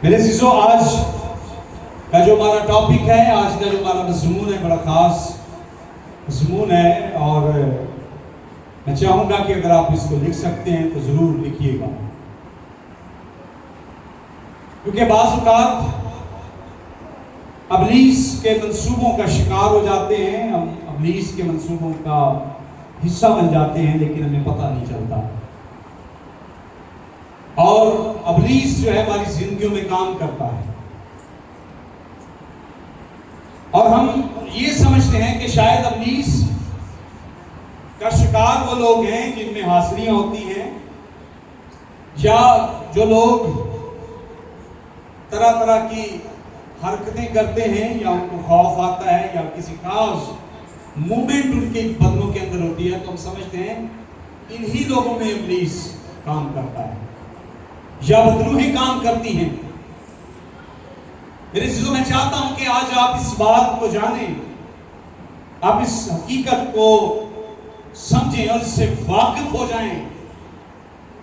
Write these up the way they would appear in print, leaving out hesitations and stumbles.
میرے عزیزو، آج کا جو ہمارا ٹاپک ہے، آج کا جو ہمارا مضمون ہے، بڑا خاص مضمون ہے، اور میں چاہوں گا کہ اگر آپ اس کو لکھ سکتے ہیں تو ضرور لکھیے گا، کیونکہ بعض اوقات ابلیس کے منصوبوں کا شکار ہو جاتے ہیں، ہم ابلیس کے منصوبوں کا حصہ بن جاتے ہیں، لیکن ہمیں پتہ نہیں چلتا. اور ابلیس جو ہے ہماری زندگیوں میں کام کرتا ہے، اور ہم یہ سمجھتے ہیں کہ شاید ابلیس کا شکار وہ لوگ ہیں جن میں حاضریاں ہوتی ہیں، یا جو لوگ طرح طرح کی حرکتیں کرتے ہیں، یا ان کو خوف آتا ہے، یا کسی خاص مومنٹ ان کے بدنوں کے اندر ہوتی ہے، تو ہم سمجھتے ہیں انہی لوگوں میں ابلیس کام کرتا ہے، یا بدروہیں کام کرتی ہیں. میرے عزیزو، میں چاہتا ہوں کہ آج آپ اس بات کو جانیں، آپ اس حقیقت کو سمجھیں اور اس سے واقف ہو جائیں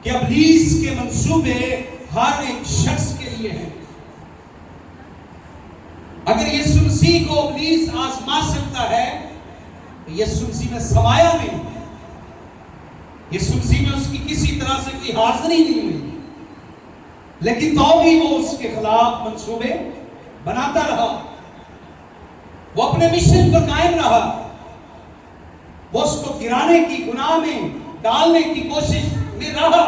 کہ ابلیس کے منصوبے ہر ایک شخص کے لیے ہیں. اگر یسوع مسیح کو ابلیس آزما سکتا ہے تو یسوع مسیح میں سمایا نہیں، یسوع مسیح میں اس کی کسی طرح سے کوئی حاضری نہیں ہوئی، لیکن تو بھی وہ اس کے خلاف منصوبے بناتا رہا، وہ اپنے مشن پر قائم رہا، وہ اس کو گرانے کی، گناہ میں ڈالنے کی کوشش میں رہا،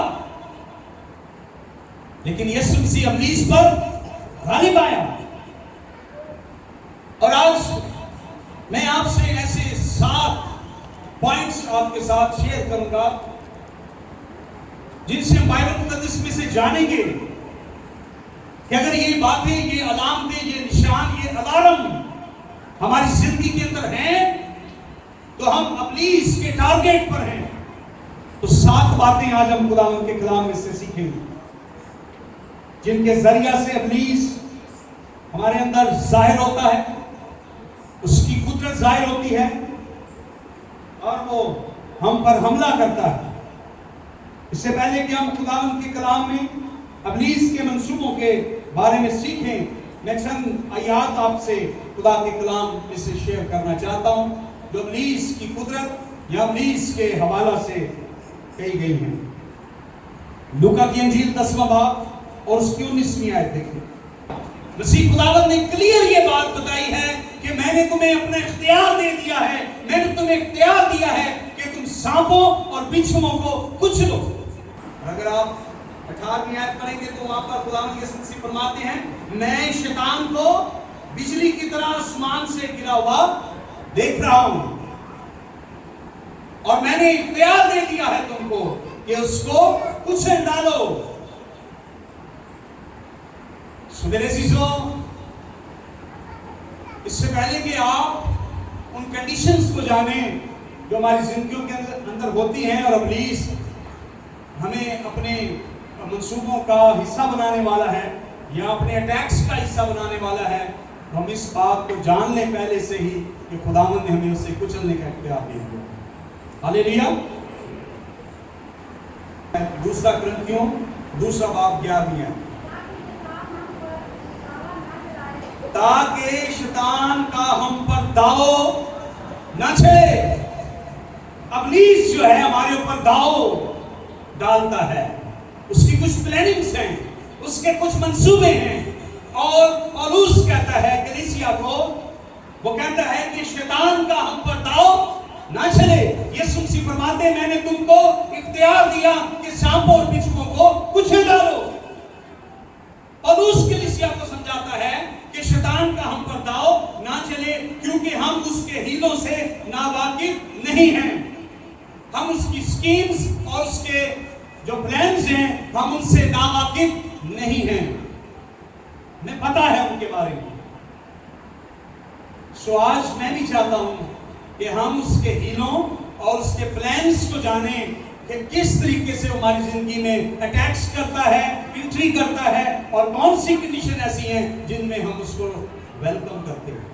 لیکن یسوع مسیح ابلیس پر غالب آیا. اور آج میں آپ سے ایسے 7 پوائنٹس آپ کے ساتھ شیئر کروں گا جن سے ہم بائبل مقدس میں سے جانیں گے کہ اگر یہ باتیں، یہ علامتیں، یہ نشان، یہ الارم ہماری زندگی کے اندر ہیں تو ہم ابلیس کے ٹارگیٹ پر ہیں. تو 7 باتیں آج ہم خداوند کے کلام میں سے سیکھیں گے جن کے ذریعہ سے ابلیس ہمارے اندر ظاہر ہوتا ہے، اس کی قدرت ظاہر ہوتی ہے، اور وہ ہم پر حملہ کرتا ہے. اس سے پہلے کہ ہم خداوند کے کلام میں ابلیس کے منصوبوں کے بارے میں سیکھیں، میں چند آیات آپ سے خدا کے کلام میں سے شیئر کرنا چاہتا ہوں جو ابلیس کی قدرت یا ابلیس کے حوالہ سے کہی گئی ہیں. لوکا کی انجیل 10واں باب اور اس کی 19ویں آیت دیکھیں. مسیح خداوند نے کلیئر یہ بات بتائی ہے کہ میں نے تمہیں اپنا اختیار دے دیا ہے، میں نے تمہیں اختیار دیا ہے کہ تم سانپوں اور بچھوؤں کو کچلو. اور اگر آپ 18ویں آیت پڑھیں گے تو وہاں پر خداوند یسوع مسیح فرماتے ہیں، میں شیطان کو بجلی کی طرح آسمان سے گرا ہوا دیکھ رہا ہوں، اور میں نے اختیار دے دیا ہے تم کو کہ اس کو کچل ڈالو. میرے عزیزو، اس سے پہلے کہ آپ ان کنڈیشنز کو جانیں جو ہماری زندگیوں کے اندر ہوتی ہیں اور ابلیس ہمیں اپنے منصوبوں کا حصہ بنانے والا ہے یا اپنے اٹیکس کا حصہ بنانے والا ہے، تو ہم اس بات کو جان لیں پہلے سے ہی کہ خداوند نے ہمیں اسے کچلنے کا اختیار دیا ہے. ہاللیلویا. 2 کرنتھیوں 2 باب 11 تاکہ شیطان کا ہم پر داؤ نہ چلے. ابلیس جو ہے ہمارے اوپر داؤ ڈالتا ہے، اس کی کچھ پلاننگز ہیں، اس کے کچھ منصوبے ہیں، اور پولس کہتا ہے کلیسیا کو، وہ کہتا ہے کہ شیطان کا ہم پر داؤ نہ چلے. یسوع مسیح فرماتے ہیں میں نے تم کو اختیار دیا کہ سانپوں اور بچھوؤں کو کچل ڈالو. پولس کلیسیا کو سمجھاتا ہے کہ شیطان کا ہم پر داؤ نہ چلے، کیونکہ ہم اس کے ہیلوں سے ناواقف نہیں ہیں، ہم اس کی سکیمز اور اس کے جو پلانز ہیں ہم ان سے ناواقف نہیں ہیں، ہمیں پتہ ہے ان کے بارے میں. سو آج میں بھی چاہتا ہوں کہ ہم اس کے ہیلوں اور اس کے پلانز کو جانیں کہ کس طریقے سے ہماری زندگی میں اٹیکس کرتا ہے، انٹری کرتا ہے، اور کون سی کنڈیشن ایسی ہیں جن میں ہم اس کو ویلکم کرتے ہیں،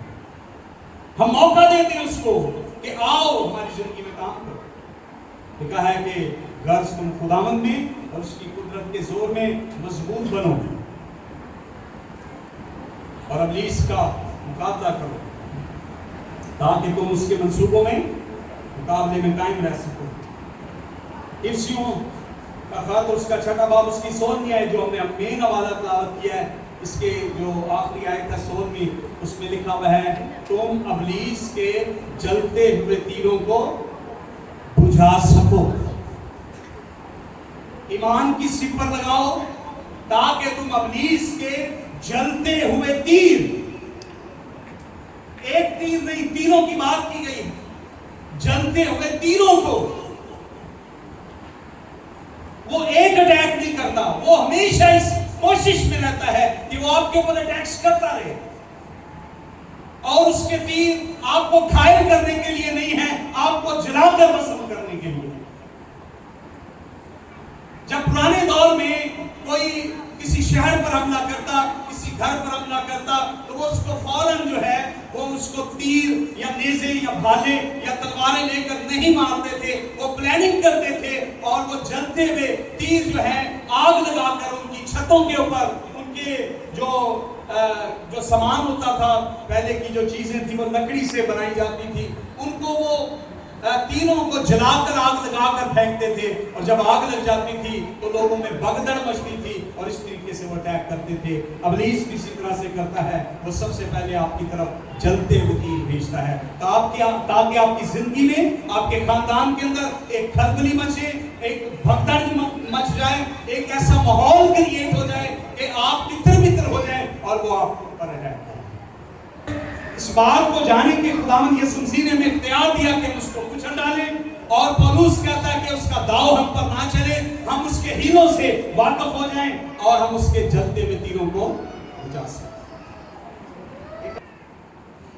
ہم موقع دیتے ہیں اس کو کہ آؤ ہماری زندگی میں کام کرو. لکھا ہے کہ غرض تم خداوند میں اور اس کی قدرت کے زور میں مضبوط بنو. اور ابلیس کا مقابلہ کرو تاکہ تم اس کے منصوبوں میں مقابلے میں قائم رہ سکو۔ افسیوں کا خط اور اس کا 6واں باب اس کی 16 ہے جو ہم نے مین حوالہ تلاوت کیا ہے، اس کے جو آخری آیت ہے 16، اس میں لکھا ہوا ہے تم ابلیس کے جلتے ہوئے تیروں کو بجھا سکو۔ ایمان کی سپر لگاؤ تاکہ تم ابلیس کے جلتے ہوئے تیر، ایک تیر نہیں تیروں کی بات کی گئی، جلتے ہوئے تیروں کو، وہ ایک اٹیک نہیں کرتا، وہ ہمیشہ اس کوشش میں رہتا ہے کہ وہ آپ کے اوپر اٹیکس کرتا رہے، اور اس کے تیر آپ کو گھائل کرنے کے لیے نہیں ہے، آپ کو جلا کر بسم کرنے کے لیے۔ جب پرانے دور میں کوئی کسی شہر پر حملہ کرتا، کسی گھر پر حملہ کرتا، تو وہ اس کو فوراً جو ہے وہ اس کو تیر یا نیزے یا بھالے یا تلواریں لے کر نہیں مارتے تھے، وہ پلاننگ کرتے تھے، اور وہ جلتے ہوئے تیر جو ہے آگ لگا کر ان کی چھتوں کے اوپر، ان کے جو سامان ہوتا تھا، پہلے کی جو چیزیں تھی وہ لکڑی سے بنائی جاتی تھی، ان کو وہ تینوں کو جلا کر آگ لگا کر پھینکتے تھے، اور جب آگ لگ جاتی تھی تو لوگوں میں بھگدڑ مچتی تھی، اور اس طریقے سے وہ اٹیک کرتے تھے۔ ابلیس بھی اسی طرح سے کرتا ہے، وہ سب سے پہلے آپ کی طرف جلتے ہوئے تیر بھیجتا ہے تاکہ آپ کی زندگی میں، آپ کے خاندان کے اندر ایک کھلبلی مچے، ایک بھگدڑ مچ جائے، ایک ایسا ماحول کریٹ ہو جائے کہ آپ تتر بتر ہو جائیں اور وہ آپ پر اٹیک کریں۔ اس بات کو جانے کے خداوند یسوع مسیح نے ہمیں اختیار دیا کہ ہم اس کو کچل ڈالیں، اور پولس کہتا ہے کہ اس کا داؤ ہم پر نہ چلے، ہم اس کے ہیلوں سے واقف ہو جائیں اور ہم اس کے جلتے ہوئے تیروں کو بجھا سکیں۔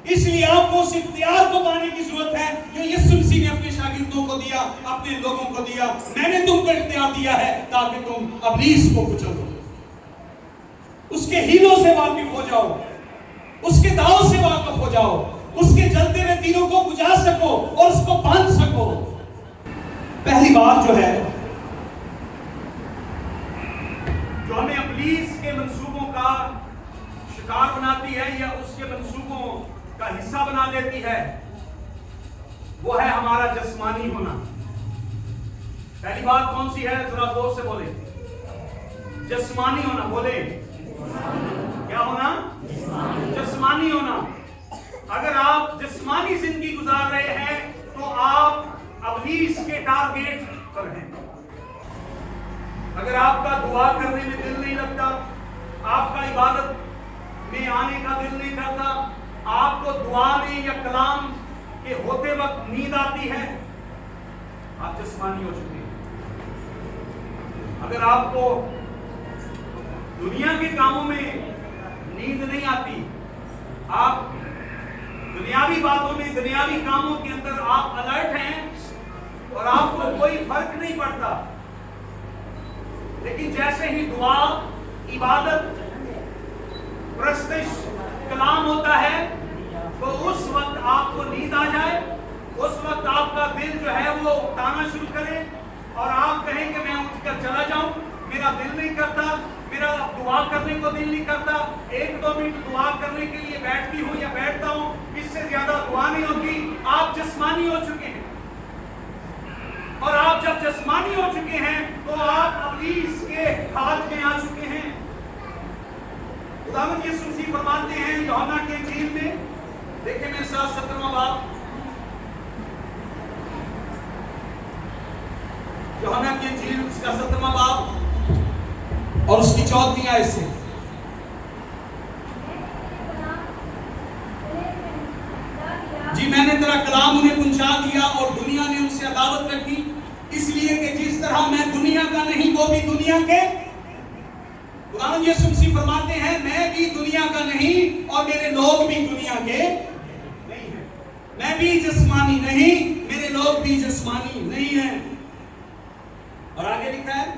اس لیے آپ کو اس اختیار کو پانے کی ضرورت ہے جو یسوع مسیح نے اپنے شاگردوں کو دیا، اپنے لوگوں کو دیا۔ میں نے تم کو اختیار دیا ہے تاکہ تم ابلیس کو کچل دو، اس کے ہیلوں سے واقف ہو جاؤ، اس کے داؤ سے واقف ہو جاؤ، اس کے جلتے ہوئے تیروں کو بجھا سکو اور اس کو باندھ سکو۔ پہلی بات جو ہے جو ہمیں ابلیس کے منصوبوں کا شکار بناتی ہے یا اس کے منصوبوں کا حصہ بنا دیتی ہے، وہ ہے ہمارا جسمانی ہونا۔ پہلی بات کون سی ہے؟ ذرا زور سے بولیں۔ جسمانی ہونا، بولیں کیا ہونا؟ جسمانی ہونا۔ اگر آپ جسمانی زندگی گزار رہے ہیں تو آپ ابلیس کے ٹارگیٹ پر ہیں۔ اگر آپ کا دعا کرنے میں دل نہیں لگتا، آپ کا عبادت میں آنے کا دل نہیں کرتا، آپ کو دعا میں یا کلام کے ہوتے وقت نیند آتی ہے، آپ جسمانی ہو چکے ہیں۔ اگر آپ کو دنیا کے کاموں میں نیند نہیں آتی، آپ دنیاوی باتوں میں، دنیاوی کاموں کے اندر آپ الرٹ ہیں اور آپ کو کوئی فرق نہیں پڑتا، لیکن جیسے ہی دعا، عبادت، پرستش، کلام ہوتا ہے تو اس وقت آپ کو نیند آ جائے، اس وقت آپ کا دل جو ہے وہ اٹھانا شروع کرے اور آپ کہیں کہ میں اٹھ کر چلا جاؤں، میرا دل نہیں کرتا، میرا دعا کرنے کو دل نہیں کرتا، 1-2 منٹ دعا کرنے کے لیے بیٹھتی ہوں یا بیٹھتا ہوں، اس سے زیادہ دعا نہیں ہوتی۔ آپ جسمانی ہو چکے ہیں، اور آپ جب جسمانی ہو چکے ہیں تو آپ ابلیس کے ہاتھ میں آ چکے ہیں۔ خداوند یسوع مسیح فرماتے ہیں یوحنا کی انجیل میں، دیکھیں میرے ساتھ 17واں باب، یوحنا کی انجیل اس کا 17واں باب اور اس کی 14ویں آیت سے، جی میں نے تیرا کلام انہیں پہنچا دیا اور دنیا نے ان سے عداوت رکھی، اس لیے کہ جس طرح میں دنیا کا نہیں وہ بھی دنیا کے۔ خداوند یسوع مسیح فرماتے ہیں میں بھی دنیا کا نہیں اور میرے لوگ بھی دنیا کے نہیں ہیں۔ میں بھی جسمانی نہیں، میرے لوگ بھی جسمانی نہیں ہیں۔ اور آگے لکھا ہے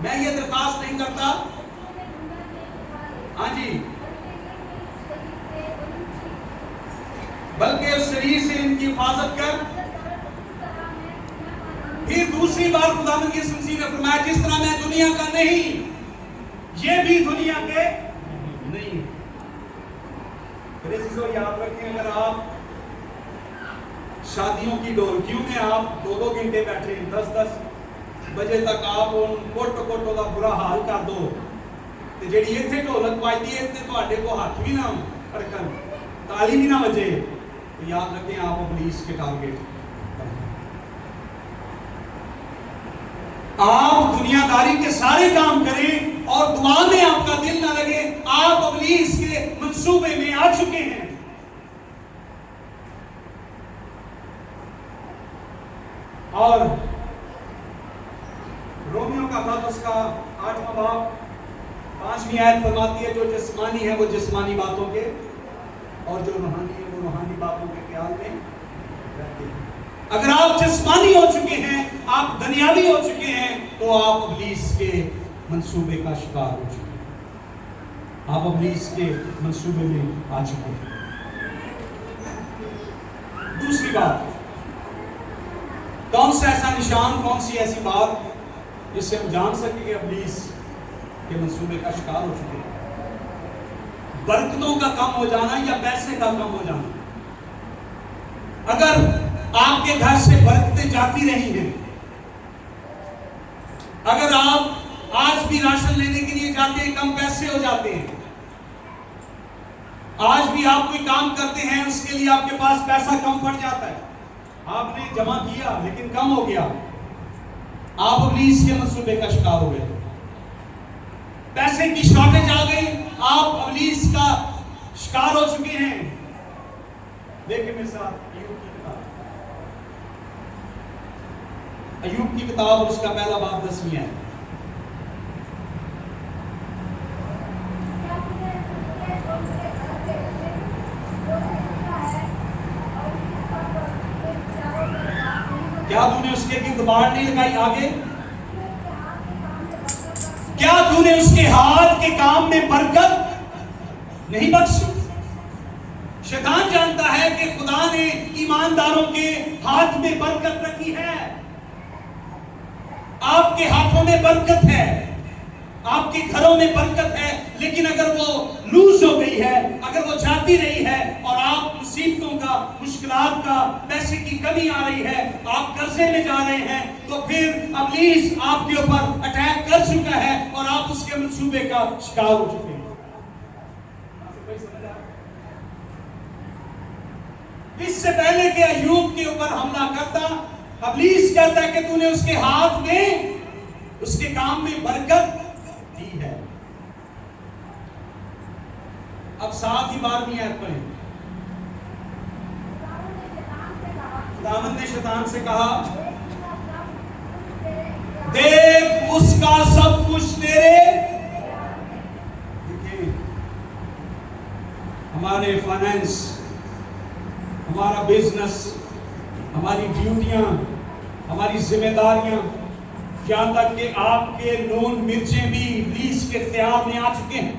میں یہ درخواست نہیں کرتا، ہاں جی، بلکہ اس شریر سے ان کی حفاظت کر۔ پھر دوسری بار خداوند یسوع مسیح نے فرمایا جس طرح میں دنیا کا نہیں یہ بھی دنیا کے نہیں ہیں۔ میرے عزیزو یاد رکھیں، اگر آپ شادیوں کی ڈولکیوں میں آپ 2 گھنٹے بیٹھے 10 بجے تک آپ ان کوٹو کا برا حال کر دو تو جیڑی ایتھے ڈھولک بجتی ہے تے تواڈے کو ہاتھ بھی نہ پھڑکن، تالی بھی نہ بجے، تو یاد رکھیں آپ ابلیس کے ٹارگٹ۔ آپ دنیا داری کے سارے کام کریں اور دعا میں آپ کا دل نہ لگے، آپ ابلیس کے منصوبے میں آ چکے ہیں۔ اور رومیو کا خط اس کا 8واں باب 5ویں آیت فرماتی ہے، جو جسمانی ہے وہ جسمانی باتوں کے، اور جو روحانی ہے وہ روحانی باتوں کے خیال میں رہتے ہیں۔ اگر آپ جسمانی ہو چکے ہیں، آپ دنیاوی ہو چکے ہیں، تو آپ ابلیس کے منصوبے کا شکار ہو چکے ہیں، آپ ابلیس کے منصوبے میں آ چکے ہیں۔ دوسری بات، کون سا ایسا نشان، کون سی ایسی بات جس سے ہم جان سکیں کہ ابلیس کے منصوبے کا شکار ہو چکے ہیں؟ برکتوں کا کم ہو جانا یا پیسے کا کم ہو جانا۔ اگر آپ کے گھر سے برکتیں جاتی رہی ہیں، اگر آپ آج بھی راشن لینے کے لیے جاتے ہیں، کم پیسے ہو جاتے ہیں، آج بھی آپ کوئی کام کرتے ہیں، اس کے لیے آپ کے پاس پیسہ کم پڑ جاتا ہے، آپ نے جمع کیا لیکن کم ہو گیا، آپ ابلیس کے منصوبے کا شکار ہو گئے۔ پیسے کی شارٹیج آ گئی، آپ ابلیس کا شکار ہو چکے ہیں۔ دیکھیں میرے ساتھ ایوب کی کتاب اور اس کا پہلا باب 10ویں ہے۔ کیا تو نے اس کے گرد باڑ نہیں لگائی؟ آگے، کیا تو نے اس کے ہاتھ کے کام میں برکت نہیں بخشی؟ شیطان جانتا ہے کہ خدا نے ایمانداروں کے ہاتھ میں برکت رکھی ہے، آپ کے ہاتھوں میں برکت ہے، آپ کے گھروں میں برکت ہے، لیکن اگر وہ لوز ہو گئی ہے، اگر وہ جاتی رہی ہے اور آپ مصیبتوں کا، مشکلات کا، پیسے کی کمی آ رہی ہے، آپ قرضے میں جا رہے ہیں، تو پھر ابلیس آپ کے اوپر اٹیک کر چکا ہے اور آپ اس کے منصوبے کا شکار ہو چکے ہیں۔ اس سے پہلے کہ ایوب کے اوپر حملہ کرتا، ابلیس کہتا ہے کہ تو نے اس کے ہاتھ میں، اس کے کام میں برکت دی ہے۔ اب ساتھ ہی 12ویں آیت پڑھیں۔ خداوند نے شیطان سے کہا، دیکھ اس کا سب کچھ تیرے، دیکھیں ہمارے فائنینس، ہمارا بزنس، ہماری ڈیوٹیاں، ہماری ذمہ داریاں، یہاں تک کہ آپ کے نون مرچیں بھی ابلیس کے اختیار میں آ چکے ہیں۔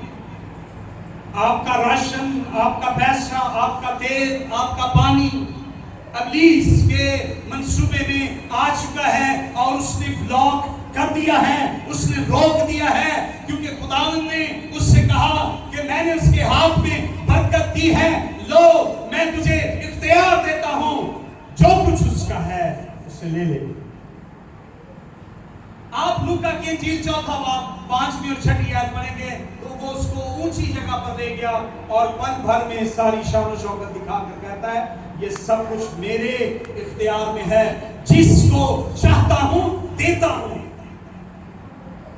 آپ کا راشن، آپ کا پیسہ، آپ کا تیل، آپ کا پانی ابلیس کے منصوبے میں آ چکا ہے اور اس نے بلاک کر دیا ہے، اس نے روک دیا ہے، کیونکہ خداوند نے اس سے کہا کہ میں نے اس کے ہاتھ میں برکت دی ہے، لو میں تجھے اختیار دیتا ہوں، جو کچھ اس کا ہے اسے لے لے۔ آپ لوکا کی انجیل 4واں باب 5ویں اور 6ویں آیت پڑھیں گے تو وہ اس کو اونچی جگہ پر لے گیا اور پل بھر میں ساری شان و شوکت دکھا کر کہتا ہے، یہ سب کچھ میرے اختیار میں ہے، جس کو چاہتا ہوں دیتا ہوں۔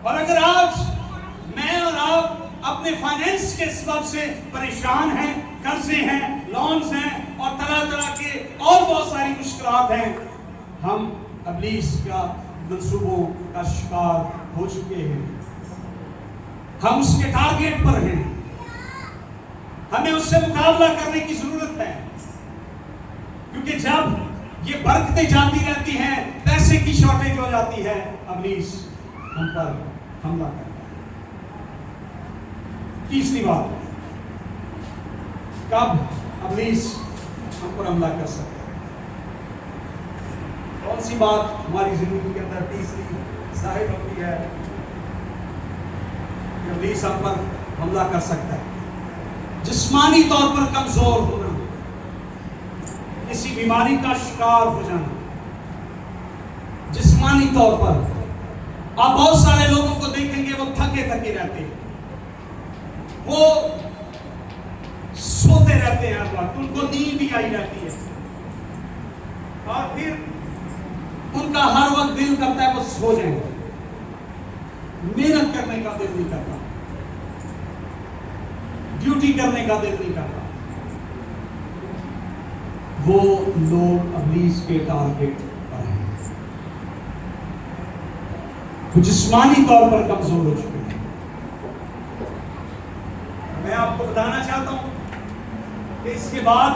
اور اگر آج میں اور آپ اپنے فائنینس کے سبب سے پریشان ہیں، قرضے ہیں، لونز ہیں اور طرح طرح کے اور بہت ساری مشکلات ہیں، ہم ابلیس کا منصوبوں کا شکار ہو چکے ہیں، ہم اس کے ٹارگٹ پر ہیں، ہمیں اس سے مقابلہ کرنے کی ضرورت ہے، کیونکہ جب یہ برکتیں جاتی رہتی ہیں، پیسے کی شارٹیج ہو جاتی ہے، ابلیس ہم پر حملہ کرتا ہے۔ تیسری بات، کب ابلیس ہم پر حملہ کر سکتا ہے؟ کون سی بات ہماری زندگی کے اندر تیسری ظاہر ہوتی ہے؟ کہ ابلیس ہم پر حملہ کر سکتا ہے. جسمانی طور پر کمزور ہونا، کسی بیماری کا شکار ہو جانا. جسمانی طور پر آپ بہت سارے لوگوں کو دیکھیں گے وہ تھکے تھکے رہتے ہیں، وہ سوتے رہتے ہیں ہر وقت، ان کو نیند بھی آئی رہتی ہے، اور پھر ان کا ہر وقت دل کرتا ہے وہ سو جائیں، محنت کرنے کا دل نہیں کرتا، ڈیوٹی کرنے کا دل نہیں کرتا. وہ لوگ ابلیس کے ٹارگیٹ پر ہیں، وہ جسمانی طور پر کمزور ہو چکے ہیں. میں آپ کو بتانا چاہتا ہوں کہ اس کے بعد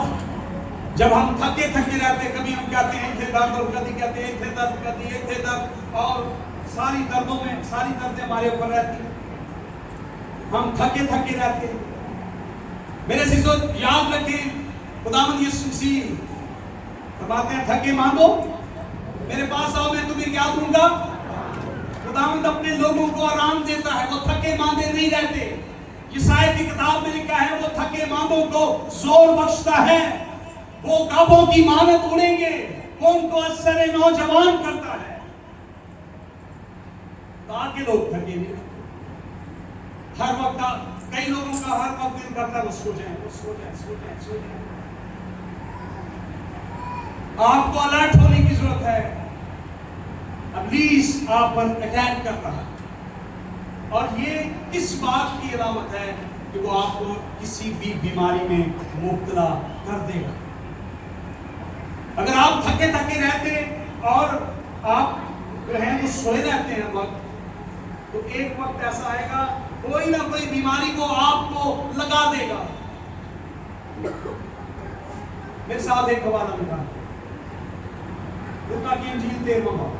جب ہم تھکے تھکے رہتے ہیں، کبھی ہم کہتے ہیں تھے درد، اور کبھی کہتے ہیں تھے درد، کبھی ایک تھے درد، اور ساری دردوں میں ساری دردیں ہمارے اوپر رہتی ہیں، ہم تھکے تھکے رہتے ہیں. میرے عزیزو یاد رکھیں، خداوند یسوع مسیح فرماتے ہیں تھکے مانگو میرے پاس آؤ میں تمہیں کیا دوں گا. خداوند اپنے لوگوں کو آرام دیتا ہے، وہ تھکے ماندے نہیں رہتے. یسایا کی کتاب میں لکھا ہے وہ تھکے ماندوں کو زور بخشتا ہے، وہ کعبوں کی مانت اڑیں گے، وہ ان کو اثر نوجوان کرتا ہے. تاکہ لوگ تھکے نہیں رہتے. ہر وقت کئی لوگوں کا ہر وقت دل کرتا ہے وہ سو جائیں، وہ سو جائیں، سو جائیں، سو جائیں. آپ کو الرٹ ہونے کی ضرورت ہے. ابلیس آپ پر اٹیک کر رہا ہے، اور یہ کس بات کی علامت ہے کہ وہ آپ کو کسی بھی بیماری میں مبتلا کر دے گا. اگر آپ تھکے تھکے رہتے اور آپ جو ہیں وہ سوئے رہتے ہیں وقت، تو ایک وقت ایسا آئے گا کوئی نہ کوئی بیماری کو آپ کو لگا دے گا. میرے ساتھ ایک حوالہ لکھا ہے، لوکا کی انجیل 13واں باب،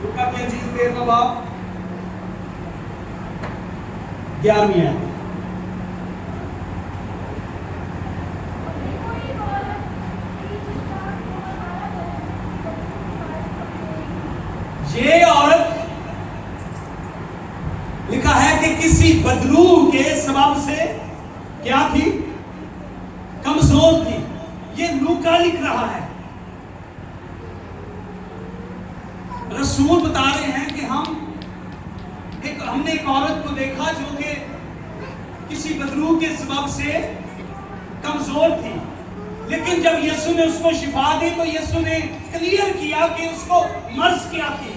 لوکا کی انجیل 13واں باب 11ویں آیت. یہ عورت لکھا ہے کہ کسی بدلو کے سبب سے کیا تھی؟ کمزور تھی. یہ لوکا لکھ رہا ہے. رسول بتا رہے ہیں کہ ہم نے ایک عورت کو دیکھا جو کہ کسی بدلو کے سبب سے کمزور تھی، لیکن جب یسوع نے اس کو شفا دی تو یسوع نے کلیئر کیا کہ اس کو مرض کیا تھی،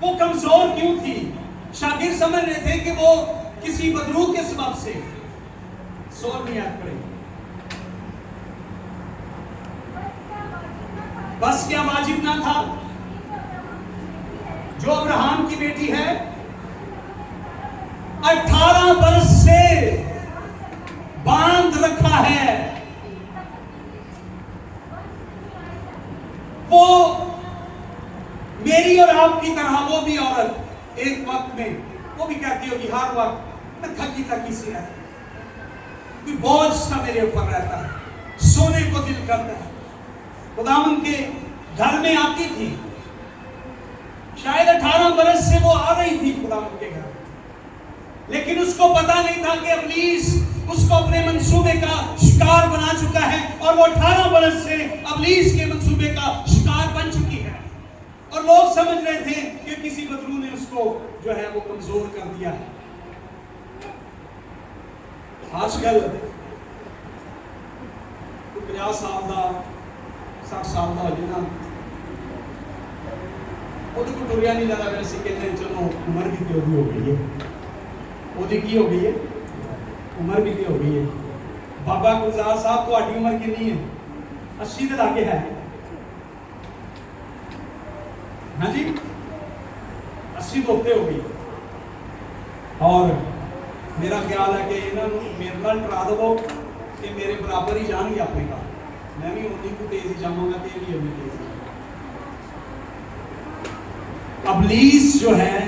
وہ کمزور کیوں تھی. شاگرد سمجھ رہے تھے کہ وہ کسی بدلو کے سبب سے. سور نہیں یاد پڑے بس کیا واجب نہ تھا؟ جو ابراہیم کی بیٹی ہے 18 برس سے باندھ رکھا ہے، وہ میری اور آپ کی طرح وہ بھی عورت ایک وقت میں وہ بھی کہتی ہوگی ہر وقت میں تھکی تھکی سی رہتی، کوئی بوجھ سا میرے اوپر رہتا ہے، سونے کو دل کرتا ہے. خداوند کے گھر میں آتی تھی، شاید 18 برس سے وہ آ رہی تھی خداوند کے گھر، لیکن اس کو پتا نہیں تھا کہ ابلیس اس کو اپنے منصوبے کا شکار بنا چکا ہے، اور وہ 18 برس سے ابلیس کے منصوبے کا شکار بن چکی ہے. اور لوگ سمجھ رہے تھے کہ کسی بدلو نے اس کو جو ہے وہ کمزور کر دیا ہے. آج کل 50 سال دا 60 سال دا ہو جانا وہ تو ٹوریا نہیں جاتا. ویسے کہتے ہیں چلو عمر بھی تو ہو گئی ہے، وہ کی ہو گئی ہے، عمر بھی تو ہو گئی ہے. بابا گلزار صاحب تہاڈی عمر کتنی ہے؟ 80 کے لاگے ہے. ہاں جی 80 تو ہوتے ہو گئی. اور میرا خیال ہے کہ انہوں نے میرے نال ٹرا دو کہ میرے برابر ہی جان گے اپنے کا. میں بھی اونی کو تیز ہی جاؤں گا کہ بھی اونی تیز. ابلیس جو ہے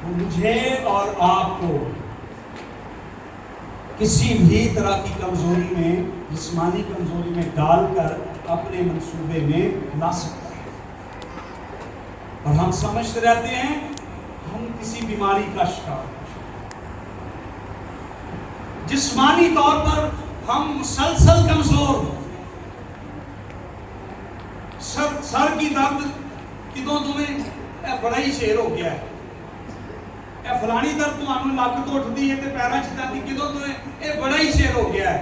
وہ مجھے اور آپ کو کسی بھی طرح کی کمزوری میں، جسمانی کمزوری میں ڈال کر اپنے منصوبے میں لا سکتا ہے. اور ہم سمجھتے رہتے ہیں ہم کسی بیماری کا شکار ہیں۔ جسمانی طور پر ہم مسلسل کمزور، سر کی درد کدوں تمہیں اے بڑا ہی شیر ہو گیا ہے، اے فلانی درد تمہیں لک تو اٹھتی ہے تے پیرا چاہتی کدوں تمہیں اے بڑا ہی شیر ہو گیا ہے۔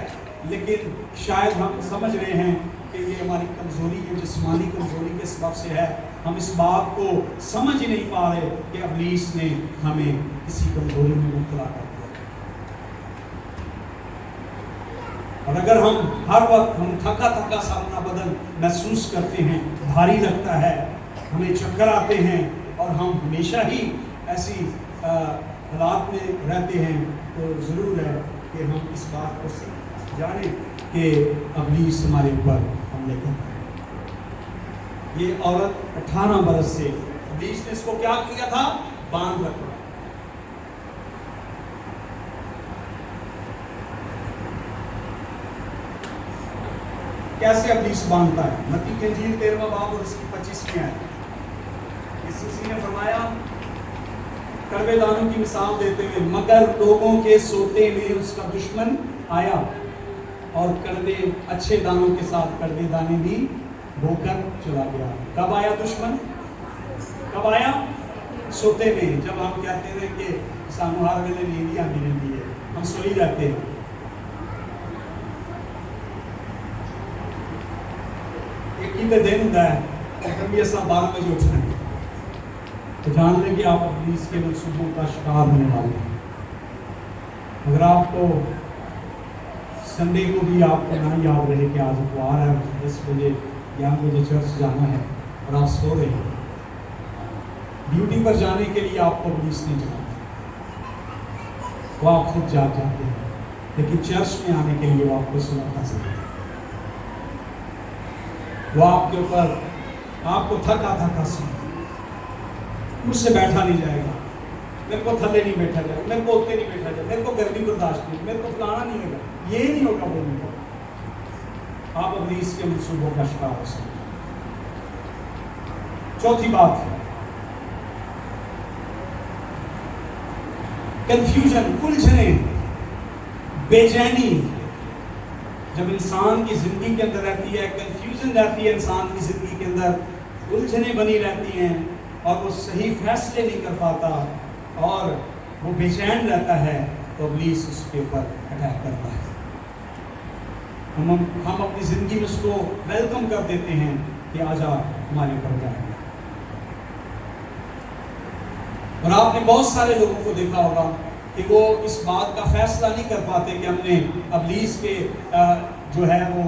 لیکن شاید ہم سمجھ رہے ہیں کہ یہ ہماری کمزوری ہے، جسمانی کمزوری کے سبب سے ہے۔ ہم اس بات کو سمجھ ہی نہیں پا رہے کہ ابلیس نے ہمیں کسی کمزوری میں مبتلا کر دیا۔ اور اگر ہم ہر وقت ہم تھکا تھکا سا اپنا بدن محسوس کرتے ہیں، بھاری لگتا ہے، ہمیں چکر آتے ہیں اور ہم ہمیشہ ہی ایسی حالات میں رہتے ہیں، تو ضرور ہے کہ ہم اس بات کو جانیں کہ ابلیس ہمارے اوپر حملے کرتا ہے۔ یہ عورت 18 برس سے ابلیس نے اس کو کیا کیا تھا؟ باندھ رکھا۔ کیسے ابلیس باندھتا ہے؟ متی کی انجیل 13واں باب اور اس کی 25ویں آیت، یسوع نے فرمایا کڑوے دانوں کی مثال دیتے ہوئے، مگر لوگوں کے سوتے میں اس کا دشمن آیا اور کڑوے اچھے دانوں کے ساتھ کڑوے دانے بھی بو کر چلا گیا۔ کب آیا دشمن؟ کب آیا؟ سوتے میں۔ جب ہم کہتے ہیں کہ سانو ہر ویلے نیند آتی رہتی ہے، ہم سوئی جاتے ہیں، ایک ہی دن ہوتا ہے لیکن بھی ایسا 12 بجے اٹھنا ہے، تو جان لیں کہ آپ ابلیس کے منصوبوں کا شکار ہونے والے ہیں۔ اگر آپ کو سنڈے کو بھی آپ کو نہ یاد رہے کہ آج اتوار ہے، 10 بجے 11 بجے چرچ جانا ہے اور آپ سو رہے ہیں، ڈیوٹی پر جانے کے لیے آپ کو ابلیس نے جانا، وہ آپ خود جاگ جاتے ہیں، لیکن چرچ میں آنے کے لیے وہ آپ کو سناتا ضرور ہے۔ وہ آپ کے اوپر آپ کو تھکا تھکا سنتا، مجھ سے بیٹھا نہیں جائے گا، میرے کو تھلے نہیں بیٹھا جائے گا، میرے کو اوتے نہیں بیٹھا جائے گا، میرے کو گرمی برداشت نہیں، میرے کو فلانا نہیں ہوگا، یہ نہیں ہوگا، وہ نہیں ہوگا۔ آپ ابلیس کے منصوبوں کا شکار ہو سکتے ہیں۔ چوتھی بات، کنفیوژن، الجھنیں، بے چینی جب انسان کی زندگی کے اندر رہتی ہے، کنفیوژن رہتی ہے انسان کی زندگی کے اندر، الجھنیں بنی رہتی ہیں اور وہ صحیح فیصلے نہیں کر پاتا اور وہ بے چین رہتا ہے، تو ابلیس اس کے اوپر اٹیک کرتا ہے۔ ہم اپنی زندگی میں اس کو ویلکم کر دیتے ہیں کہ آجا ہمارے اوپر جائے گا۔ اور آپ نے بہت سارے لوگوں کو دیکھا ہوگا کہ وہ اس بات کا فیصلہ نہیں کر پاتے کہ ہم نے ابلیس کے جو ہے وہ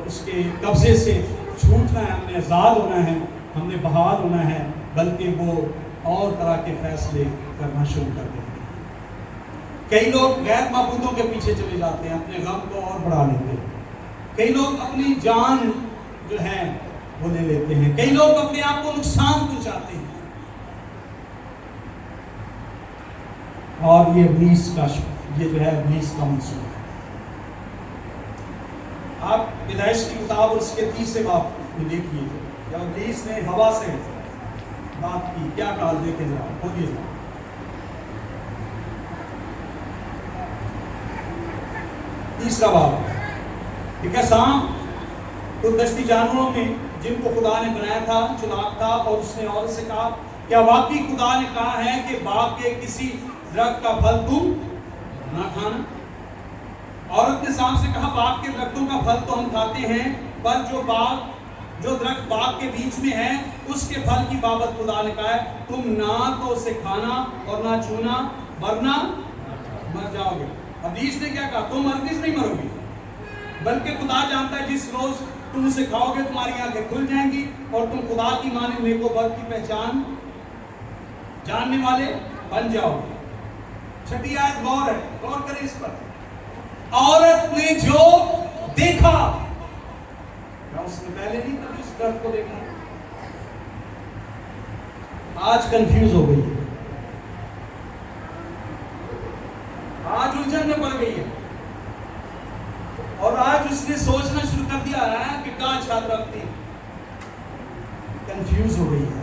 اس کے قبضے سے چھوٹنا ہے، ہم نے آزاد ہونا ہے، ہم نے بحال ہونا ہے، بلکہ وہ اور طرح کے فیصلے کرنا شروع کر دیتے ہیں۔ کئی لوگ غیر معبودوں کے پیچھے چلے جاتے ہیں، اپنے غم کو اور بڑھا لیتے ہیں، کئی لوگ اپنی جان جو ہے وہ لے لیتے ہیں، کئی لوگ اپنے آپ کو نقصان پہنچاتے ہیں، اور یہ ابلیس کا یہ جو ہے ابلیس کا منصوبہ ہے۔ آپ پیدائش کی کتاب اور اس کے 30 باب میں دیکھیے، جب ابلیس نے ہوا سے بات کی کیا کہا، دیکھیں ذرا، کھولیے ذرا۔ تیسرا باب، ایک سانپ تو دشتی جانوروں میں جن کو خدا نے بنایا تھا چلاک تھا، اور اس نے عورت سے کہا کیا واقعی خدا نے کہا ہے کہ باغ کے کسی درخت کا پھل تم نہ کھانا؟ عورت نے سانپ سے کہا باغ کے درختوں کا پھل تو ہم کھاتے ہیں، پر جو درخت باغ کے بیچ میں ہے اس کے پھل کی بابت خدا نے کہا ہے تم نہ تو اسے کھانا اور نہ چھونا ورنہ مر جاؤ گے۔ ابلیس نے کیا کہا؟ تم ہرگز نہیں مرو گے، بلکہ خدا جانتا ہے جس روز تم اسے کھاؤ گے تمہاری آنکھیں کھل جائیں گی اور تم خدا کی مانند نیک و بد کی پہچان جاننے والے بن جاؤ گے۔ چھٹی آیت غور ہے، غور کریں اس پر۔ عورت نے جو دیکھا، کیا اس نے پہلے نہیں کبھی اس درخت کو دیکھا؟ آج کنفیوز ہو گئی ہے، آج الجھن میں پڑ گئی ہے، اور آج اس نے سوچنا شروع کر دیا ہے کہ کہاں چھات رکھتی، کنفیوز ہو گئی ہے۔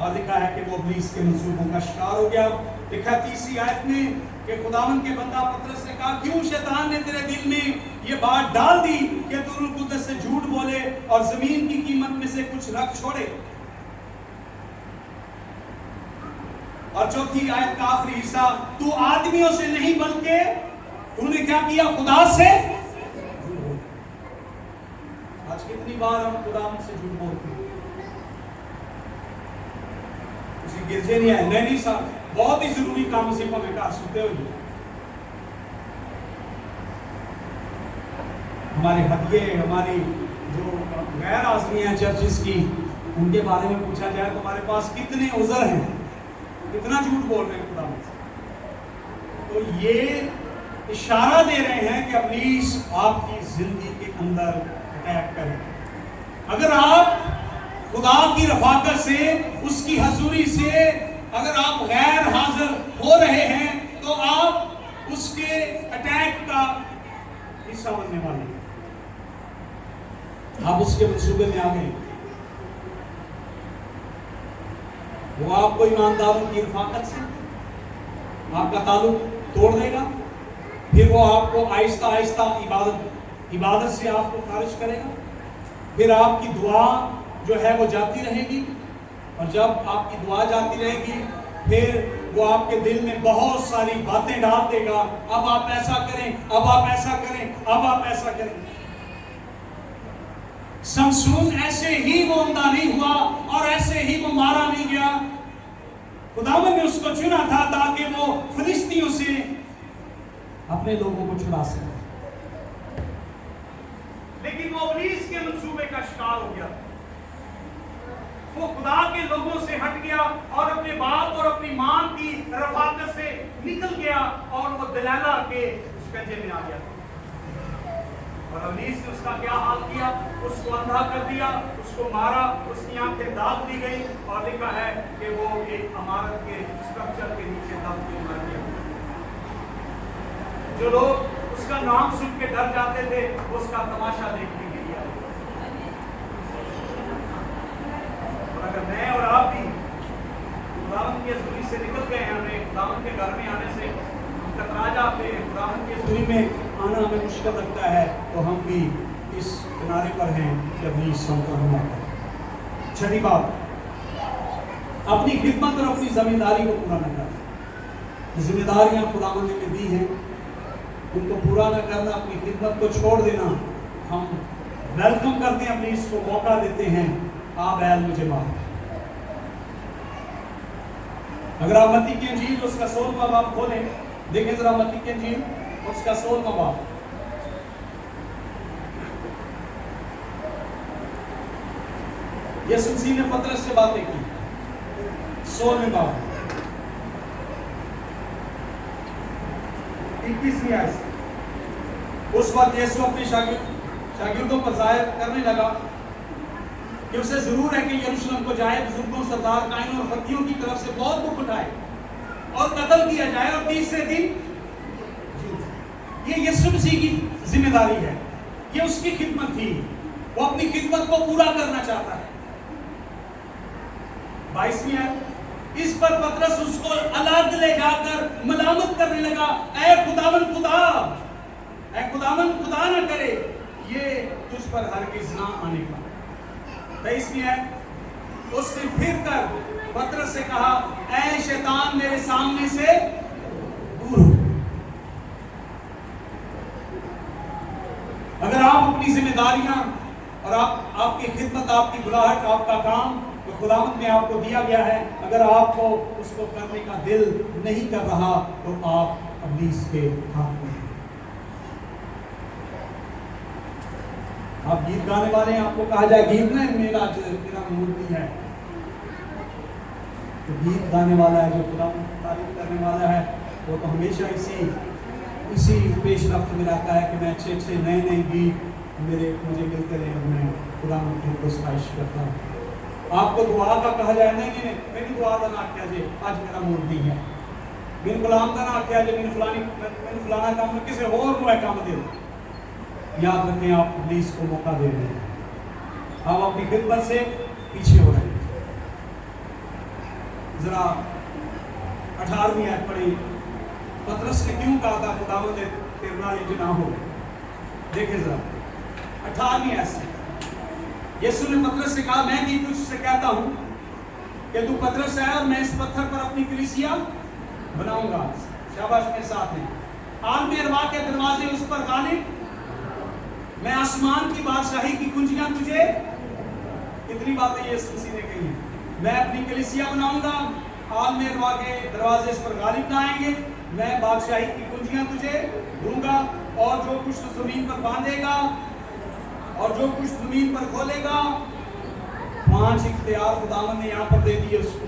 اور لکھا ہے کہ وہ ابلیس کے منصوبوں کا شکار ہو گیا. لکھا 30 آیت میں کہ خداوند کے بندہ پطرس نے کہا کیوں شیطان نے تیرے دل میں یہ بات ڈال دی کہ تو روح القدس سے جھوٹ بولے اور زمین کی قیمت میں سے کچھ رکھ چھوڑے. اور چوتھی آیت کا آخری حصہ تو آدمیوں سے نہیں بلکہ انہوں نے کیا کیا خدا سے. آج کتنی بار ہم خداوند سے جھوٹ بولتے ہیں. اسی گرجے نہیں آئے نہیں صاحب بہت ہی ضروری کام سے ہمیں کہا سنتے ہوئے ہمارے ہدیے ہماری جو غیر حاضری ہیں چرچز کی ان کے بارے میں پوچھا جائے تو ہمارے پاس کتنے عذر ہیں, کتنا جھوٹ بول رہے ہیں خدا سے. تو یہ اشارہ دے رہے ہیں کہ ابلیس آپ کی زندگی کے اندر اٹیک کرے. اگر آپ خدا کی رفاقت سے اس کی حضوری سے اگر آپ غیر حاضر ہو رہے ہیں تو آپ اس کے اٹیک کا حصہ بننے والے ہیں. آپ اس کے منصوبے میں آ گئے. وہ آپ کو ایمانداروں کی رفاقت سے آپ کا تعلق توڑ دے گا. پھر وہ آپ کو آہستہ آہستہ عبادت سے آپ کو خارج کرے گا. پھر آپ کی دعا جو ہے وہ جاتی رہے گی, اور جب آپ کی دعا جاتی رہے گی پھر وہ آپ کے دل میں بہت ساری باتیں ڈال دے گا. اب آپ ایسا کریں, اب آپ ایسا کریں, اب آپ ایسا کریں. سمسون ایسے ہی وہ اندھا نہیں ہوا اور ایسے ہی وہ مارا نہیں گیا. خداوند نے اس کو چنا تھا تاکہ وہ فلسطینیوں سے اپنے لوگوں کو چھڑا سکے. لیکن وہ ابلیس کے منصوبے کا شکار ہو گیا. وہ خدا کے لوگوں سے ہٹ گیا اور اپنے باپ اور اپنی ماں کی رفاقت سے نکل گیا اور وہ دلالہ کے کنجے میں آ گیا. اور ابلیس نے اس کا کیا حال کیا, اس کو اندھا کر دیا, اس کو مارا, اس کی آنکھیں داغ دی گئی اور لکھا ہے کہ وہ ایک عمارت کے اسٹرکچر کے نیچے دب کے مر گیا. جو لوگ اس کا نام سن کے ڈر جاتے تھے وہ اس کا تماشا دیکھنے کے لیے آئے. اور اگر میں اور آپ بھی خداوند کی حضوری سے نکل گئے ہیں, ہمیں خداوند کے گھر میں آنے سے کترا جاتے ہیں, خداوند کی حضوری میں آنا ہمیں مشکل لگتا ہے, تو ہم بھی اس کنارے پر ہیں کہ ابلیس ہم کو حملہ کرے. چھٹی بات, اپنی خدمت اور اپنی ذمہ داری کو پورا نہ کرنا. ذمہ داریاں خداوند نے دی ہیں, ان کو پورا نہ کرنا, اپنی خدمت کو چھوڑ دینا. ہم ویلکم کرتے ہیں, ابلیس کو موقع دیتے ہیں, آ بیل مجھے مار. اگر آپ متی کی انجیل اس کا 16واں باب کھولیں, دیکھیں ذرا متی کی انجیل اس کا 16واں باب. یسوع مسیح نے پطرس سے باتیں کی. 16ویں باب 21ویں آیت. اس وقت یسوع اپنے شاگردوں پر ظاہر کرنے لگا کہ اسے ضرور ہے کہ یروشلم کو جائے, بزرگوں, سردار, کاہنوں اور فقیہوں کی طرف سے بہت دکھ اٹھائے اور قتل کیا جائے اور تیسرے دن. یہ یسوع مسیح کی ذمہ داری ہے, یہ اس کی خدمت تھی, وہ اپنی خدمت کو پورا کرنا چاہتا ہے. 22ویں آیت. اس پر پطرس اس کو الگ لے جا کر ملامت کرنے لگا, اے خداوند خدا, اے خداوند خدا نہ کرے یہ تجھ پر ہرگز نہ آنے کا. 23ویں آیت. اس نے پھر کر پطرس سے کہا, اے شیطان میرے سامنے سے دور ہو. اگر آپ اپنی ذمہ داریاں اور آپ کی خدمت, آپ کی بلاہٹ, آپ کا کام جو خداوند نے آپ کو دیا گیا ہے, اگر آپ کو اس کو کرنے کا دل نہیں کر رہا تو آپ ابلیس کے ہاتھ میں ہیں. آپ گیت گانے والے ہیں, آپ کو کہا جائے گیت میں میرا مورتی ہے, تو گیت گانے والا ہے جو خداوند کی تعریف کرنے والا ہے وہ تو ہمیشہ اسی پیش رفت میں رہتا ہے کہ میں اچھے نئے گیت مجھے ملتے رہے اور میں خداوند کی ستائش کرتا ہوں. آپ کو دعا کا کہا جائے نہیں, میری دعا کا نہ کیا جائے آج میرا موڈ نہیں ہے, میرے غلام کا نہ کیا جائے میں فلانا کام میں کسی اور کو کام دے. یاد رکھیں آپ ابلیس کو موقع دے رہے ہیں, آپ اپنی خدمت سے پیچھے ہو رہے ہیں. ذرا 18ویں آیت پڑھی. پطرس نے کیوں کہا تھا خداوند تیرے نال انج نہ ہو؟ دیکھیں ذرا 18ویں آیت سے. یسوع نے پطرس سے کہا میں بھی تجھ سے کہتا ہوں کہ تو پطرس ہے اور میں اس پتھر پر اپنی کلیسیا بناؤں گا. شاباش میرے ساتھ ہیں. عالم ارواح کے دروازے اس پر غالب. میں آسمان کی بادشاہی کی کنجیاں تجھے. کتنی باتیں یسوع مسیح نے کہی ہیں. میں اپنی کلیسیا بناؤں گا. عالم ارواح کے دروازے اس پر غالب نہ آئیں گے. میں بادشاہی کی کنجیاں تجھے دوں گا اور جو کچھ تو زمین پر باندھے گا اور جو کچھ زمین پر کھولے گا. 5 اختیار خداوند نے یہاں پر دے دیے اس کو.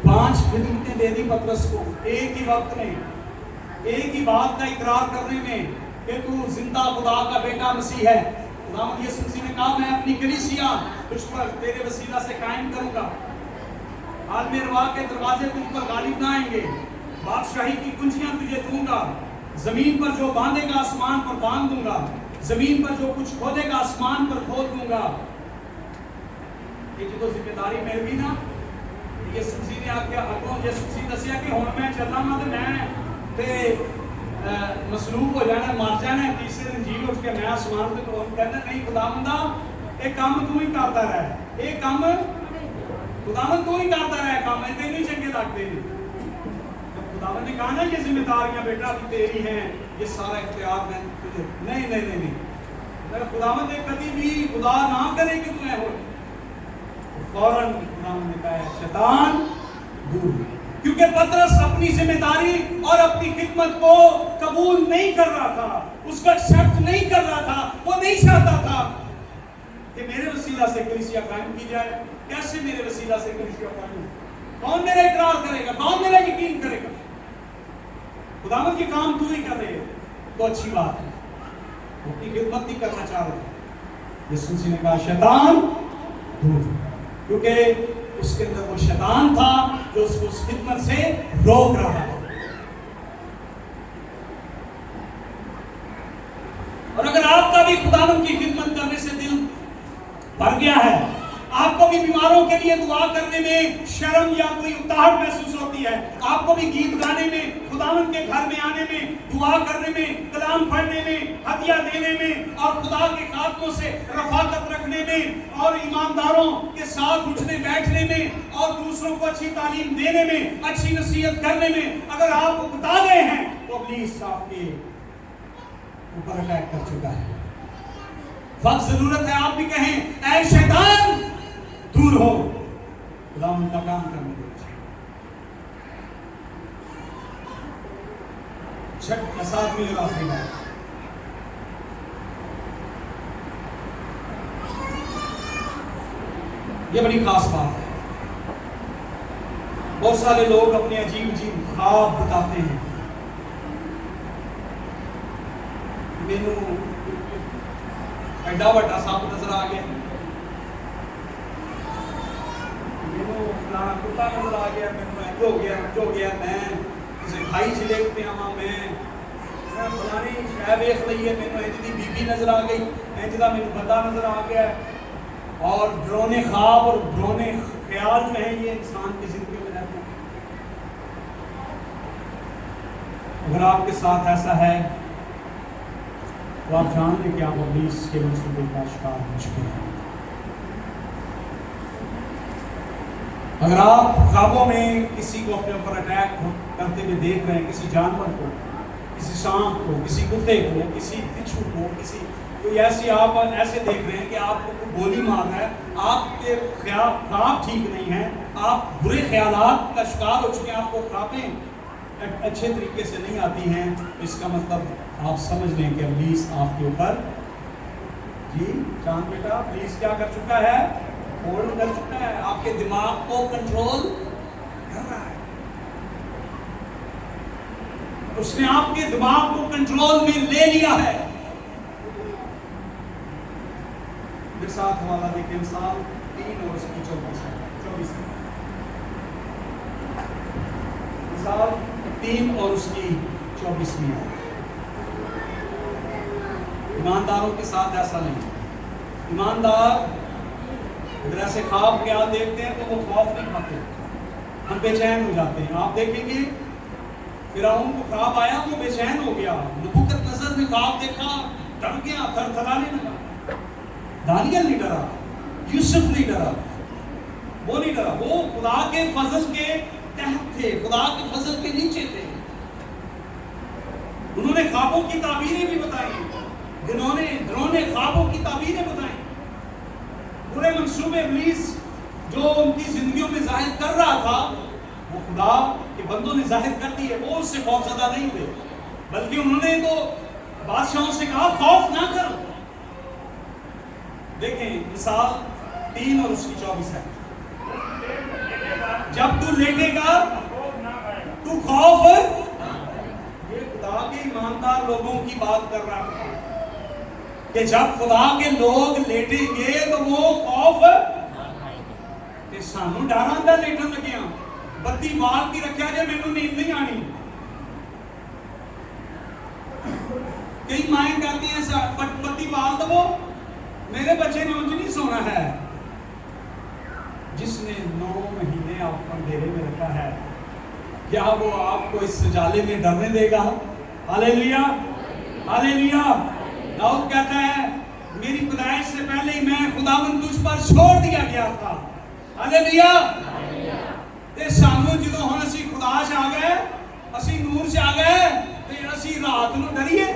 5 خدمتیں دے دی پطرس کو ایک ہی وقت میں, ایک ہی بات کا اقرار کرنے میں کہ تو زندہ خدا کا بیٹا مسیح ہے. خداوند یسوع مسیح نے کہا میں اپنی کلیسیا تجھ پر تیرے وسیلہ سے قائم کروں گا. عالم ارواح کے دروازے تجھ پر غالب نہ آئیں گے. بادشاہی کی کنجیاں تجھے دوں گا. زمین پر جو باندھے گا آسمان پر باندھ دوں گا. زمین پر جو کچھ کھولے گا آسمان پر کھول دوں گا. یہ جو ذمہ داری میرے بھی نا یسوع مسیح نے آکھیا اگوں یسوع مسیح دسیا کہ ہن میں چلاں تے میں تے مصلوب ہو جانا مر جانا. تیسرے دن جی اٹھ کے میں آسمان تے کون کہنا نہیں خداوندا اے کام تو ہی کرتا رہ. اے کام خداوند تو ہی کرتا رہ. کام ہے تینوں چنگے لگتے ہیں. خداوند نے کہا نا یہ ذمہ داریاں بیٹا بھی تیری ہیں. یہ سارا اختیار میں تجھے نہیں نہیں نہیں نہیں. خداوند نے کبھی بھی خدا نہ کرے کہ تو اے ہو فوراً خداوند نے کہا شیطان دور. کیونکہ پطرس اپنی ذمہ داری اور اپنی خدمت کو قبول نہیں کر رہا تھا. اس کو ایکسپٹ نہیں کر رہا تھا. وہ نہیں چاہتا تھا کہ میرے وسیلہ سے کلیسیا قائم کی جائے. کیسے میرے وسیلہ سے کلیسیا قائم؟ کون میرا اقرار کرے گا؟ کون میرا یقین کرے گا؟ خداوند یہ کام تو ہی کر رہے. تو اچھی بات ہے. وہ اپنی خدمت نہیں کرنا چاہ رہے. یسوع مسیح نے کہا شیطان دور. کیونکہ اس کے اندر وہ شیطان تھا جو اس کو اس خدمت سے روک رہا تھا. اور اگر آپ کا بھی خداوند کی خدمت کرنے سے دل بھر گیا ہے, آپ کو بھی بیماروں کے لیے دعا کرنے میں شرم یا کوئی اکتاہٹ محسوس ہوتی ہے, آپ کو بھی گیت گانے میں, خداوند کے گھر میں آنے میں, دعا کرنے میں, کلام پڑھنے میں, ہدیہ دینے میں اور خدا کے خادموں سے رفاقت رکھنے میں اور ایمانداروں کے ساتھ اٹھنے بیٹھنے میں اور دوسروں کو اچھی تعلیم دینے میں, اچھی نصیحت کرنے میں اگر آپ اکتا گئے ہیں تو ابلیس آپ کے اوپر اٹیک کر چکا ہے. وقت ضرورت ہے آپ بھی کہیں اے شیطان دور ہو, خداوند کا کام کرنے دو. چھٹ ساتھ میں آخری بات, یہ بڑی خاص بات ہے. بہت سارے لوگ اپنے عجیب عجیب خواب بتاتے ہیں. مینوں ایڈا بڑا سپ نظر آ گیا, مینوں فلانا کتا نظر آ گیا, مینوں ہو گیا میں کسی کھائی چ لے پیا ہاں, میں فلانی شے ویکھ لئی ہے, مینوں انج دی بی بی نظر آ گئی, انج دا مینوں بندہ نظر آ گیا. اور ڈرونے خواب اور ڈرونے خیال جو ہیں یہ انسان کی زندگی میں رہتے ہیں. اگر آپ کے ساتھ ایسا ہے تو آپ جان لیں کہ آپ ابلیس کے منصوبے کا شکار ہو چکے ہیں. اگر آپ خوابوں میں کسی کو اپنے اوپر اٹیک کرتے ہوئے دیکھ رہے ہیں, کسی جانور کو, کسی سانپ کو, کسی کتے کو, کسی بچھو کو, کسی کوئی ایسی آپ ایسے دیکھ رہے ہیں کہ آپ کو کوئی گولی مار رہا ہے, آپ کے خواب ٹھیک نہیں ہیں, آپ برے خیالات کا شکار ہو چکے ہیں, آپ کو خوابیں اچھے طریقے سے نہیں آتی ہیں, اس کا مطلب آپ سمجھ لیں کہ ابلیس آپ کے اوپر جی چاند بیٹا ابلیس کیا کر چکا ہے, ہولڈ کر چکا ہے, آپ کے دماغ کو کنٹرول کر رہا ہے. اس نے آپ کے دماغ کو کنٹرول میں لے لیا ہے. میرے ساتھ حوالہ دیکھیں مثال 3 اور اس کی 24. مثال 3 اور اس کی 24. ایمانداروں کے ساتھ ایسا نہیں. ایماندار اگر ایسے خواب خیال دیکھتے ہیں تو وہ خوف نہیں کھاتے. ہم بے چین ہو جاتے ہیں. آپ دیکھیں گے فرعون کو خواب آیا تو بے چین ہو گیا. نبوکدنضر نے خواب دیکھا, ڈر گیا, تھر تھرانے لگا. دانیل نہیں ڈرا, یوسف نہیں ڈرا, وہ نہیں ڈرا. وہ خدا کے فضل کے تحت تھے, خدا کے فضل کے نیچے تھے. انہوں نے خوابوں کی تعبیریں بھی بتائی, جنہوں نے خوابوں کی تعبیریں بتائیں. برے منصوبے ابلیس جو ان کی زندگیوں میں ظاہر کر رہا تھا, وہ خدا کے بندوں نے ظاہر کر دی ہے. وہ اس سے خوف زدہ نہیں ہوئے, بلکہ انہوں نے تو بادشاہوں سے کہا خوف نہ کرو. دیکھیں مثال 3 اور اس کی 24 ہے. جب تو لیٹے گا تو خوف, یہ خدا کے ایماندار لوگوں کی بات کر رہا ہے کہ جب خدا کے لوگ لیٹیں گے تو وہ خوف کہ سانو ڈر آندا لیٹن لگیا, بتی بال کی رکھیا جائے مینوں نیند نہیں آنی. کئی مائیں کہتی ہیں بتی بال دو, میرے بچے نے انج نہیں سونا ہے. جس نے 9 مہینے آپ کو اندھیرے میں رکھا ہے, کیا وہ آپ کو اس سجالے میں ڈرنے دے گا؟ ہاللیلویا, ہاللیلویا. داؤد کہتا ہے میری پیدائش سے پہلے ہی میں خداوند تجھ پر چھوڑ دیا گیا تھا. ہاللیلویا. تے سانو جدوں ہن اسی خدا چ آ گئے, اسی نور چ آ گئے, تے اسی رات نو ڈریے؟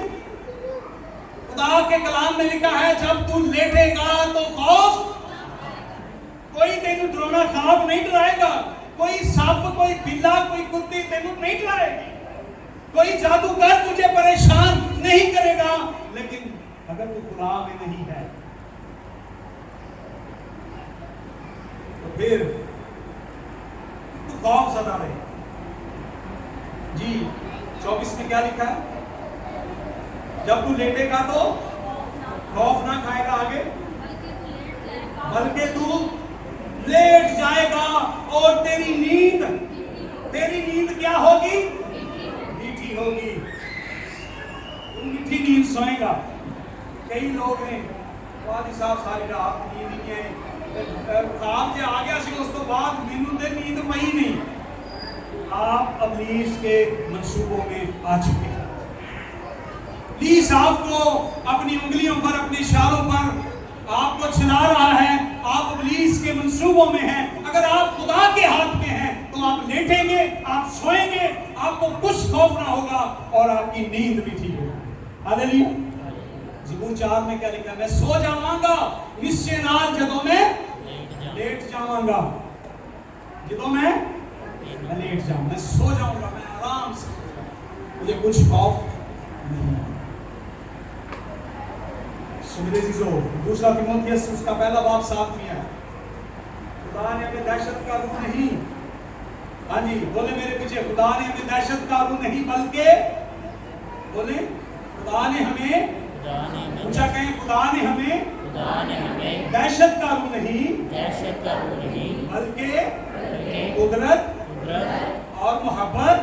خدا کے کلام میں لکھا ہے جب تو لیٹے گا تو خوف, کوئی تینوں ڈرانا خواب نہیں ڈرائے گا. کوئی سپ, کوئی بلا, کوئی کتی تینوں نہیں ڈرائے گی. کوئی جادوگر تجھے پریشان نہیں کرے گا. لیکن اگر تو خدا میں نہیں ہے تو پھر تو خوف زدہ رہے. جی 24 میں کیا لکھا ہے؟ جب تو لیٹے گا تو خوف نہ کھائے گا. آگے بلکہ تو لیٹ جائے گا اور تیری نیند کیا ہوگی؟ میٹھی ہوگی. تو میٹھی نیند سوئے گا. کئی لوگ ہیں قاضی صاحب ساری رات نیند نہیں ہے, خواب جے آ گیا سی اس تو بعد مینوں تے نیند پئی نہیں. آپ ابلیس کے منصوبوں میں آ چکے ہیں. ابلیس آپ کو اپنی انگلیوں پر, اپنے اشاروں پر آپ کو چلا رہا ہے. آپ ابلیس کے منصوبوں میں ہیں. اگر آپ خدا کے ہاتھ میں ہیں تو آپ لیٹیں گے, آپ سوئیں گے, آپ کو کچھ خوف نہ ہوگا اور آپ کی نیند بھی ٹھیک ہوگی. ہاللیلویا. زبور 4 میں کیا لکھا ہے؟ میں سو جاواں گا نسچے نال جدوں میں لیٹ جاواں گا. جدوں میں لیٹ جاؤں, میں سو جاؤں گا, میں آرام سے, مجھے کچھ خوف نہیں. میرے عزیزو, 2 تیموتھیوس اس کا پہلا باب 7 میں ہے. خدا نے ہمیں دہشت کا روح نہیں, ہاں جی بولے میرے پیچھے, خدا نے ہمیں دہشت کا روح نہیں بلکہ, بولے خدا نے ہمیں, اونچا کہیں, خدا نے ہمیں دہشت کا روح نہیں بلکہ قدرت اور محبت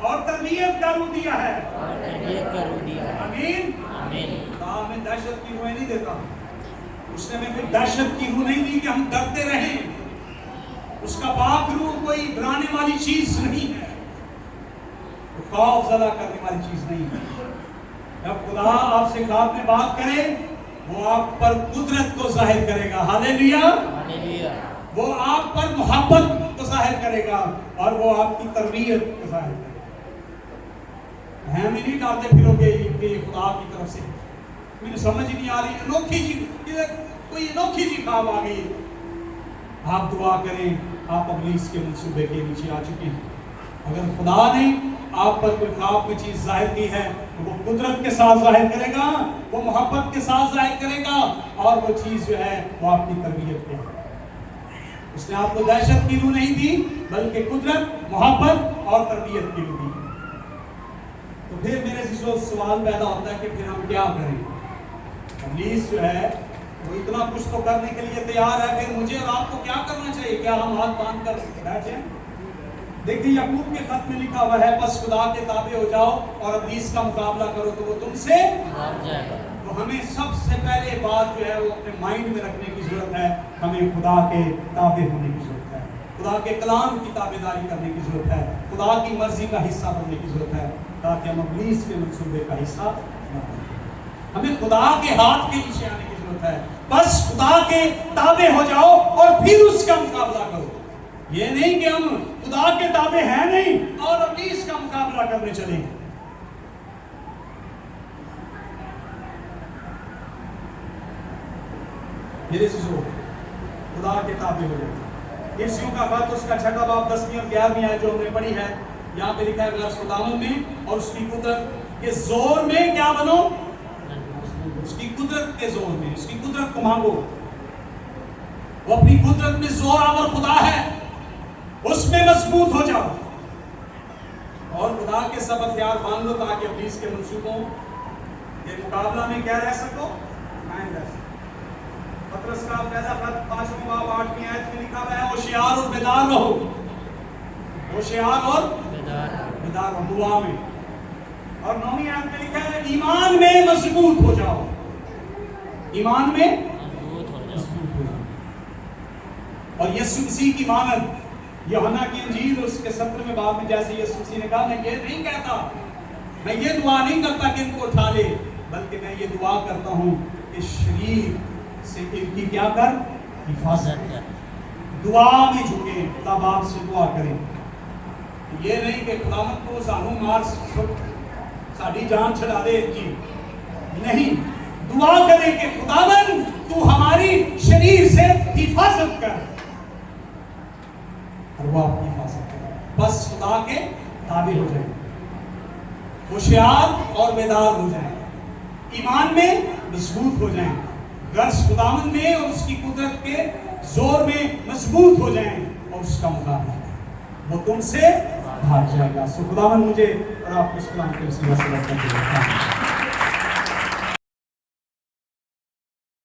اور تربیت کا روح دیا ہے. آمین. خدا ہمیں دہشت کی روح نہیں دیتا. اس نے ہمیں کوئی دہشت کی روح نہیں دی کہ ہم ڈرتے رہیں. اس کا پاک روح کوئی ڈرانے والی چیز نہیں ہے, خوف زدہ کرنے والی چیز نہیں ہے. جب خدا آپ سے خواب میں بات کرے وہ آپ پر قدرت کو ظاہر کرے گا. ہاللیلویا. وہ آپ پر محبت کو ظاہر کرے گا اور وہ آپ کی تربیت کو ظاہر کرے گا. ہمیں نہیں ڈالتے پھرو گے کہ خدا کی طرف سے, مجھے سمجھ نہیں آ رہی, انوکھی جی, کوئی انوکھی جی خواب آ گئی. آپ دعا کریں, آپ ابلیس کے منصوبے کے نیچے آ چکے ہیں. اگر خدا نے آپ پر کوئی خواب میں چیز ظاہر کی ہے تو وہ قدرت کے ساتھ ظاہر کرے گا, وہ محبت کے ساتھ ظاہر کرے گا, اور وہ چیز جو ہے وہ آپ کی تربیت ہے. اس نے آپ کو دہشت کی روح نہیں دی بلکہ قدرت, محبت اور تربیت کی روح دی. تو پھر میرے سے سوال پیدا ہوتا ہے کہ پھر ہم کیا کریں؟ ابلیس جو ہے وہ اتنا کچھ تو کرنے کے لیے تیار ہے, پھر مجھے اور آپ کو کیا کرنا چاہیے؟ کیا ہم ہاتھ باندھ کر بیٹھ جائیں؟ دیکھیں یعقوب کے خط میں لکھا ہوا ہے بس خدا کے تابع ہو جاؤ اور ابلیس کا مقابلہ کرو تو وہ تم سے بھاگ جائے گا. تو ہمیں سب سے پہلے بات جو ہے وہ اپنے مائنڈ میں رکھنے کی ضرورت ہے, ہمیں خدا کے تابع ہونے کی ضرورت ہے. خدا کے کلام کی تابعداری کرنے کی ضرورت ہے، خدا کی مرضی کا حصہ بننے کی ضرورت ہے، تاکہ ہم ابلیس کے منصوبے کا حصہ نہ بنیں۔ ہمیں خدا کے ہاتھ کے نیچے آنے کی ضرورت ہے، بس خدا کے تابع ہو جاؤ اور پھر اس کا مقابلہ کرو۔ یہ نہیں کہ ہم خدا کے تابع ہیں نہیں اور ابلیس کا مقابلہ کرنے چلیں۔ میرے عزیزو، خدا کے تابع ہو جائیں۔ افسیوں کا خط اس کا 6 باب 10ویں اور 11ویں آیت جو ہم نے پڑھی ہے، یہاں پہ لکھا ہے غرض خداوند میں اور اس کی قدرت کے زور میں کیا بنو؟ اس کی قدرت کے زور میں، اس کی قدرت کو مانگو۔ وہ اپنی قدرت میں زور آور خدا ہے، اس میں مضبوط ہو جاؤ اور خدا کے سب ہتھیار باندھ لو، تاکہ ابلیس کے منصوبوں کے مقابلہ میں کیا رہ سکو؟ قائم رہ سکو۔ پطرس کا پہلا خط 5واں باب 8ویں آیت میں لکھا ہے ہوشیار اور بیدار رہو، ہوشیار اور بیدار رہو دعا میں۔ اور 9ویں آیت میں لکھا ہے ایمان میں مضبوط ہو جاؤ، ایمان میں مضبوط ہو جاؤ۔ اور یسوع مسیح کی مانند یوحنا کی انجیل اس کے 17ویں باب میں جیسے یسوع مسیح نے کہا، میں یہ نہیں کہتا، میں یہ دعا نہیں کرتا کہ ان کو اٹھا لے، بلکہ میں یہ دعا کرتا ہوں کہ شریر سے ان کی کیا کر؟ حفاظت کر۔ دعا میں جھکیں، خدا باپ سے دعا کریں۔ یہ نہیں کہ خداوند کو سانوں مار ساڑی جان چھڑا دے، جی نہیں، دعا کریں کہ خداوند تو ہماری شریر سے حفاظت کر، اور وہ آپ کی حفاظت کرے۔ بس خدا کے تابع ہو جائیں، ہوشیار اور بیدار ہو جائیں، ایمان میں مضبوط ہو جائیں، غرض خداوند میں اور اس کی قدرت کے زور میں مضبوط ہو جائیں اور اس کا مقابلہ کریں، وہ تم سے بھاگ جائے گا۔ سو خداوند مجھے اور آپ کو اس کلام کے وسیلہ سے برکت دے۔